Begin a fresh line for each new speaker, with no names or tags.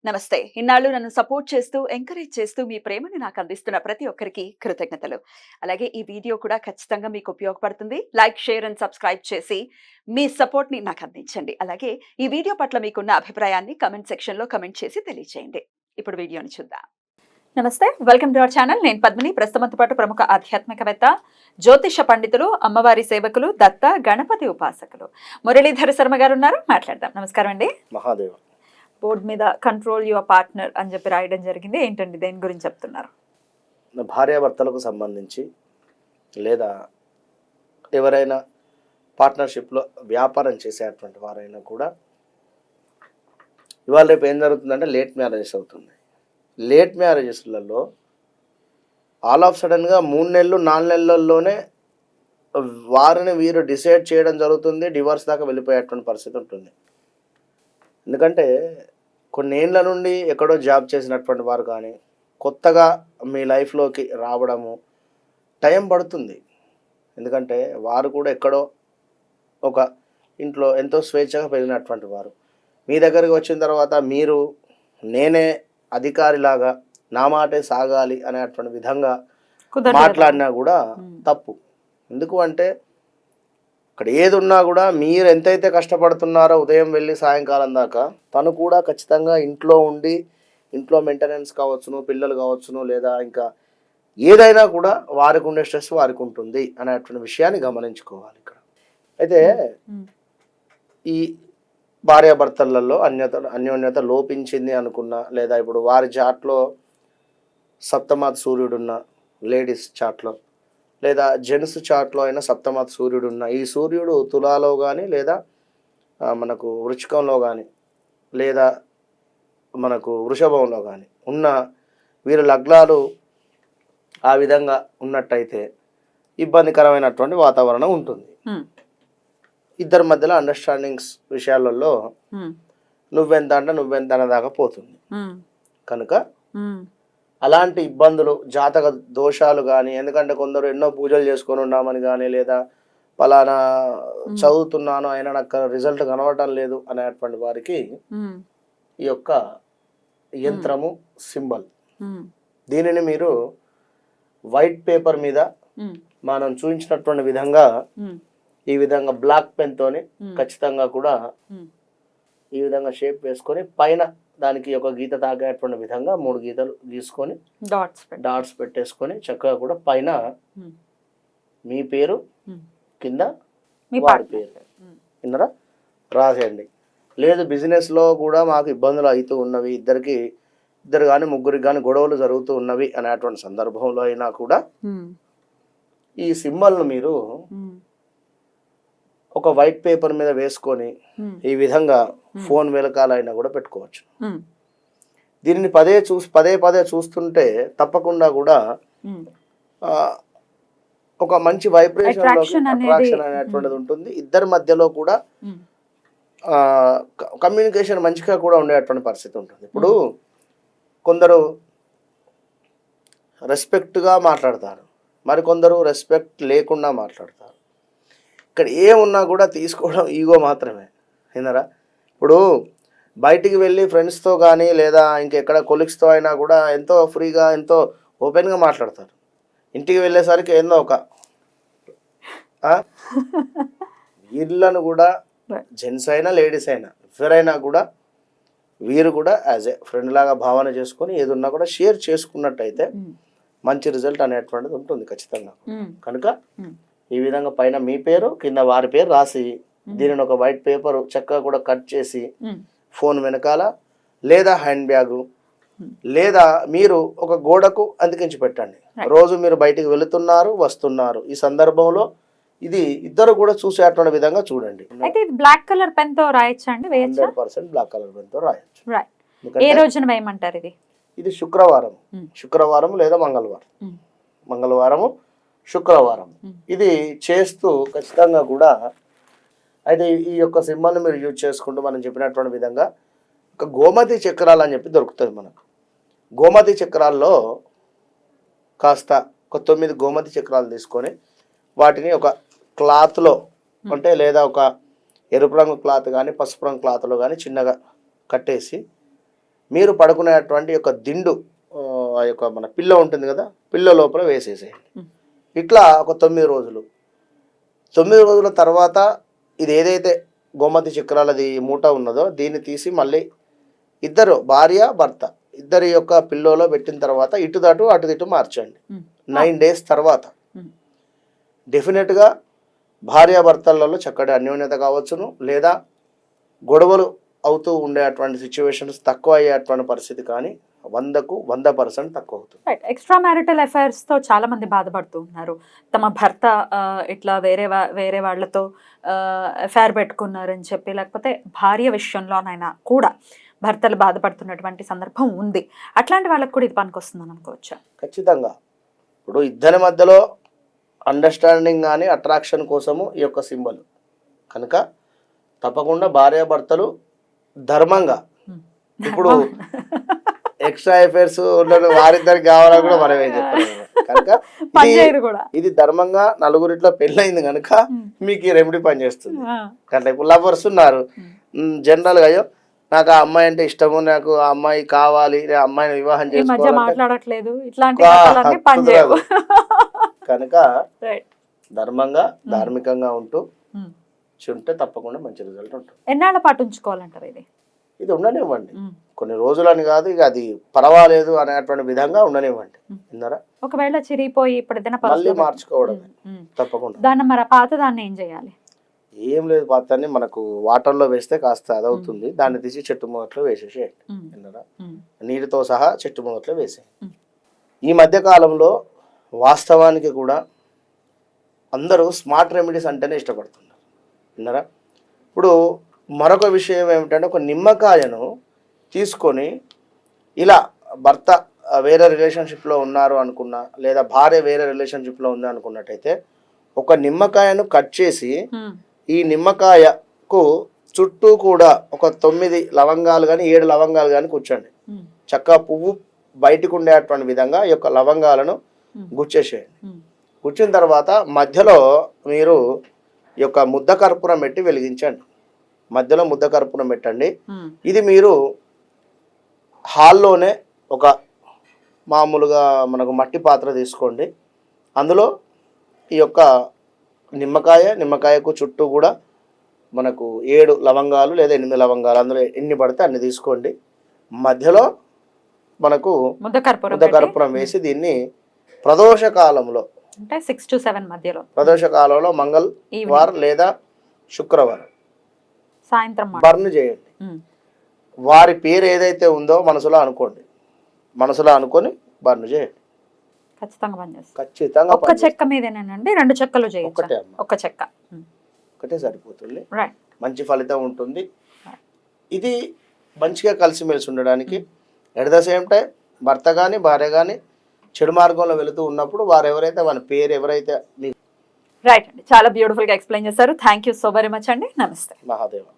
నమస్తే. ఇన్నాళ్ళు నన్ను సపోర్ట్ చేస్తూ, ఎంకరేజ్ చేస్తూ మీ ప్రేమని నాకు అందిస్తున్న ప్రతి ఒక్కరికి కృతజ్ఞతలు. అలాగే ఈ వీడియో కూడా ఖచ్చితంగా మీకు ఉపయోగపడుతుంది. లైక్, షేర్ అండ్ సబ్స్క్రైబ్ చేసి మీ సపోర్ట్‌ని నాకు అందించండి. అలాగే ఈ వీడియో పట్ల మీకున్న అభిప్రాయాన్ని కామెంట్ సెక్షన్‌లో కామెంట్ చేసి తెలియజేయండి. ఇప్పుడు వీడియోని చూద్దాం. నమస్తే. Welcome to our channel. నేను పద్మిని. ప్రస్తుతంతో పాటు ప్రముఖ ఆధ్యాత్మికవేత్త, జ్యోతిష పండితులు, అమ్మవారి సేవకులు, దత్త గణపతి ఉపాసకులు మురళీధర శర్మ గారు ఉన్నారు. మాట్లాడదాం. నమస్కారం అండి.
మహాదేవ.
బోర్డు మీద కంట్రోల్ యువర్ పార్ట్నర్ అని చెప్పి రాయడం జరిగింది. ఏంటండి దేని గురించి చెప్తున్నారు?
భార్యాభర్తలకు సంబంధించి లేదా ఎవరైనా పార్ట్నర్షిప్లో వ్యాపారం చేసేటువంటి వారైనా కూడా ఇవాళ రేపు ఏం జరుగుతుందంటే లేట్ మ్యారేజెస్ అవుతుంది. లేట్ మ్యారేజెస్లలో ఆల్ ఆఫ్ సడన్గా 3 నెలలు 4 నెలల్లోనే వారిని వీరు డిసైడ్ చేయడం జరుగుతుంది. డివోర్స్ దాకా వెళ్ళిపోయేటువంటి పరిస్థితి ఉంటుంది. ఎందుకంటే కొన్ని ఏళ్ళ నుండి ఎక్కడో జాబ్ చేసినటువంటి వారు కానీ కొత్తగా మీ లైఫ్లోకి రావడము టైం పడుతుంది. ఎందుకంటే వారు కూడా ఎక్కడో ఒక ఇంట్లో ఎంతో స్వేచ్ఛగా పెరిగినటువంటి వారు మీ దగ్గరికి వచ్చిన తర్వాత మీరు నేనే అధికారిలాగా నా మాటే సాగాలి అనేటువంటి విధంగా మాట్లాడినా కూడా తప్పు. ఎందుకు అంటే అక్కడ ఏది ఉన్నా కూడా మీరు ఎంతైతే కష్టపడుతున్నారో ఉదయం వెళ్ళి సాయంకాలం దాకా తను కూడా ఖచ్చితంగా ఇంట్లో ఉండి ఇంట్లో మెయింటెనెన్స్ కావచ్చును, పిల్లలు కావచ్చును, లేదా ఇంకా ఏదైనా కూడా వారికి ఉండే స్ట్రెస్ వారికి ఉంటుంది అనేటువంటి విషయాన్ని గమనించుకోవాలి. ఇక్కడ అయితే ఈ భార్యాభర్తలలో అన్యోన్యత లోపించింది అనుకున్నా, లేదా ఇప్పుడు వారి చాట్లో సప్తమాత్ సూర్యుడున్న లేడీస్ చాట్లో లేదా జెంట్స్ చార్ట్లో అయినా సప్తమాత్ సూర్యుడు ఉన్న ఈ సూర్యుడు తులాలో కానీ లేదా మనకు వృచ్చికంలో కానీ లేదా మనకు వృషభంలో కానీ ఉన్న వీరి లగ్నాలు ఆ విధంగా ఉన్నట్టయితే ఇబ్బందికరమైనటువంటి వాతావరణం ఉంటుంది. ఇద్దరి మధ్యలో అండర్స్టాండింగ్స్ విషయాలలో నువ్వెంత అంటే నువ్వెంత అనేదాకా పోతుంది. కనుక అలాంటి ఇబ్బందులు, జాతక దోషాలు కానీ, ఎందుకంటే కొందరు ఎన్నో పూజలు చేసుకొని ఉన్నామని కానీ, లేదా పలానా చదువుతున్నాను అయినా నాకు రిజల్ట్ కనవటం లేదు అనేటువంటి వారికి ఈ యొక్క యంత్రము సింబల్, దీనిని మీరు వైట్ పేపర్ మీద మనం చూపించినటువంటి విధంగా ఈ విధంగా బ్లాక్ పెన్ తోని ఖచ్చితంగా కూడా ఈ విధంగా షేప్ వేసుకొని పైన దానికి ఒక గీత తాగేటువంటి విధంగా 3 గీతలు గీసుకొని డాట్స్ పెట్టేసుకొని చక్కగా కూడా పైన మీ పేరు కింద వారి పేరు విన్నరా రాసేయండి. లేదు బిజినెస్లో కూడా మాకు ఇబ్బందులు అవుతూ ఉన్నవి, ఇద్దరు కానీ ముగ్గురికి కానీ గొడవలు జరుగుతూ ఉన్నవి అనేటువంటి సందర్భంలో అయినా కూడా ఈ సింబల్ను మీరు ఒక వైట్ పేపర్ మీద వేసుకొని ఈ విధంగా ఫోన్ వెనకాలైనా కూడా పెట్టుకోవచ్చు. దీనిని పదే పదే చూస్తుంటే తప్పకుండా కూడా ఒక మంచి వైబ్రేషన్ అట్రాక్షన్ అనేటువంటిది ఉంటుంది. ఇద్దరి మధ్యలో కూడా కమ్యూనికేషన్ మంచిగా కూడా ఉండేటువంటి పరిస్థితి ఉంటుంది. ఇప్పుడు కొందరు రెస్పెక్ట్గా మాట్లాడతారు, మరికొందరు రెస్పెక్ట్ లేకుండా మాట్లాడతారు. ఇక్కడ ఏమున్నా కూడా తీసుకోవడం ఈగో మాత్రమే. విన్నారా? ఇప్పుడు బయటికి వెళ్ళి ఫ్రెండ్స్తో కానీ లేదా ఇంకెక్కడ కొలీగ్స్తో అయినా కూడా ఎంతో ఫ్రీగా ఎంతో ఓపెన్గా మాట్లాడతారు. ఇంటికి వెళ్ళేసరికి ఏందో ఒక వీళ్ళను కూడా జెంట్స్ అయినా లేడీస్ అయినా ఎవరైనా కూడా వీరు కూడా యాజ్ ఏ ఫ్రెండ్ లాగా భావన చేసుకొని ఏదున్నా కూడా షేర్ చేసుకున్నట్టయితే మంచి రిజల్ట్ అనేటువంటిది ఉంటుంది ఖచ్చితంగా. కనుక ఈ విధంగా పైన మీ పేరు కింద వారి పేరు రాసి దీనిని ఒక వైట్ పేపర్ చక్కగా కూడా కట్ చేసి ఫోన్ వెనకాల లేదా హ్యాండ్ బ్యాగు లేదా మీరు ఒక గోడకు అతికించి పెట్టండి. రోజు మీరు బయటికి వెళుతున్నారు వస్తున్నారు, ఈ సందర్భంలో ఇది ఇద్దరు కూడా చూసేటువంటి విధంగా చూడండి.
అయితే ఇది బ్లాక్ కలర్ పెన్ తో రాయొచ్చా అండి?
100% బ్లాక్ కలర్ పెన్ తో రాయొచ్చు.
ఏ రోజున వేయమంటారు? ఇది
శుక్రవారం లేదా మంగళవారము శుక్రవారం ఇది చేస్తూ ఖచ్చితంగా కూడా అయితే ఈ యొక్క సింబల్ని మీరు యూజ్ చేసుకుంటూ మనం చెప్పినటువంటి విధంగా ఒక గోమతి చక్రాలు అని చెప్పి దొరుకుతుంది మనకు. గోమతి చక్రాల్లో కాస్త ఒక 9 గోమతి చక్రాలు తీసుకొని వాటిని ఒక క్లాత్లో అంటే లేదా ఒక ఎరుపు రంగు క్లాత్ కానీ పసుపు రంగు క్లాత్లో కానీ చిన్నగా కట్టేసి మీరు పడుకునేటువంటి యొక్క దిండు ఆ యొక్క మన పిల్లో ఉంటుంది కదా, పిల్లో లోపల వేసేసేయండి. ఇట్లా ఒక 9 రోజులు. 9 రోజుల తర్వాత ఇది ఏదైతే గోమతి చక్రాలది మూట ఉన్నదో దీన్ని తీసి మళ్ళీ ఇద్దరు భార్య భర్త ఇద్దరి యొక్క పిల్లోలో పెట్టిన తర్వాత ఇటుదటు అటుదిటు మార్చండి. 9 డేస్ తర్వాత డెఫినెట్గా భార్యాభర్తలలో చక్కటి అన్యోన్యత కావచ్చును, లేదా గొడవలు అవుతూ ఉండేటువంటి సిచ్యువేషన్స్ తక్కువ అయ్యేటువంటి పరిస్థితి కానీ 100కు 100% తక్కువ అవుతుంది.
రైట్. ఎక్స్ట్రా మ్యారిటల్ అఫైర్స్ తో చాలా మంది బాధపడుతూ ఉన్నారు. తమ భర్త ఇట్లా వేరే వాళ్ళతో అఫైర్ పెట్టుకున్నారని చెప్పి, లేకపోతే భార్య విషయంలోనైనా కూడా భర్తలు బాధపడుతున్నటువంటి సందర్భం ఉంది. అట్లాంటి వాళ్ళకి కూడా ఇది పనికొస్తుందని అనుకోవచ్చా?
ఖచ్చితంగా. ఇప్పుడు ఇద్దరి మధ్యలో అండర్స్టాండింగ్ కానీ అట్రాక్షన్ కోసము ఈ యొక్క సింబల్ కనుక తప్పకుండా భార్యాభర్తలు ధర్మంగా, ఇప్పుడు ఎక్స్ట్రా అఫైర్స్ ఉన్న వారిద్దరికి కావాలని కూడా మనం ఏం చెప్పలేము కనుక ఇది ధర్మంగా నలుగురిట్లో పెళ్ళయింది కనుక మీకు ఈ రెమెడీ పనిచేస్తుంది. అట్లా ఇప్పుడు లవర్స్ ఉన్నారు, జనరల్గా అయ్యో నాకు ఆ అమ్మాయి అంటే ఇష్టము, నాకు ఆ అమ్మాయి కావాలి, నేను అమ్మాయిని వివాహం చేసుకోవాలంటే కనుక ధర్మంగా ధార్మికంగా ఉంటూ చుంటే తప్పకుండా మంచి రిజల్ట్ ఉంటుంది.
ఎన్నాళ్ళ పాటు ఉంచుకోవాలంటారు
ఇది ఉండనివ్వండి, కొన్ని రోజులని కాదు, ఇక అది పర్వాలేదు అనేటువంటి విధంగా ఉండనివ్వండి. విన్నారా?
ఒకవేళ చిరిగిపోయి ఇప్పుడు
మళ్ళీ మార్చుకోవడం తప్పకుండా.
దాన్ని మరి పాత దాన్ని ఏం చేయాలి?
ఏం లేదు, పాతాన్ని మనకు వాటర్లో వేస్తే కాస్త అదవుతుంది, దాన్ని తీసి చెట్టు మొదట్లో వేసేసేయండి. విన్నారా? నీటితో సహా చెట్టు మొదట్లో వేసేయండి. ఈ మధ్య కాలంలో వాస్తవానికి కూడా అందరూ స్మార్ట్ రెమెడీస్ అంటేనే ఇష్టపడుతున్నారు. విన్నారా? ఇప్పుడు మరొక విషయం ఏమిటంటే, ఒక నిమ్మకాయను తీసుకొని ఇలా భర్త వేరే రిలేషన్షిప్లో ఉన్నారు అనుకున్నా, లేదా భార్య వేరే రిలేషన్షిప్లో ఉంది అనుకున్నట్టయితే ఒక నిమ్మకాయను కట్ చేసి ఈ నిమ్మకాయకు చుట్టూ కూడా ఒక 9 లవంగాలు కానీ 7 లవంగాలు కానీ కూర్చోండి. చక్కగా పువ్వు బయటకు ఉండేటువంటి విధంగా ఈ యొక్క లవంగాలను గుచ్చేసేయండి. గుచ్చిన తర్వాత మధ్యలో మీరు ఈ యొక్క ముద్ద కర్పూరం పెట్టి వెలిగించండి. మధ్యలో ముద్ద కర్పూరం పెట్టండి. ఇది మీరు హాల్లోనే ఒక మామూలుగా మనకు మట్టి పాత్ర తీసుకోండి. అందులో ఈ యొక్క నిమ్మకాయకు చుట్టూ కూడా మనకు 7 లవంగాలు లేదా 8 లవంగాలు, అందులో ఎన్ని పడితే అన్ని తీసుకోండి. మధ్యలో మనకు ముద్ద కర్పూరం వేసి దీన్ని ప్రదోష కాలంలో,
అంటే 6 to 7 మధ్యలో,
ప్రదోష కాలంలో మంగళవారం లేదా శుక్రవారం
సాయంత్రం
బర్న్ చేయండి. వారి పేరు ఏదైతే ఉందో మనసులో అనుకోండి, మనసులో అనుకొని బర్న్ చేయండి. ఖచ్చితంగా
ఒక్క చెక్క మీదేనండి, 2 చెక్కలు చేయొచ్చు? ఒక్క చెక్క
ఒకటే సరిపోతుంది, మంచి ఫలితం ఉంటుంది. ఇది మంచిగా కలిసిమెలిసి ఉండడానికి, ఎట్ ద సేమ్ టైం భర్త కానీ భార్య కానీ చెడు మార్గంలో వెళుతూ ఉన్నప్పుడు వారు ఎవరైతే వాళ్ళ పేరు ఎవరైతే
రైట్ అండి, చాలా బ్యూటిఫుల్ గా ఎక్స్ప్లెయిన్ చేశారు. Thank you so very much అండి. నమస్తే.
మహాదేవ.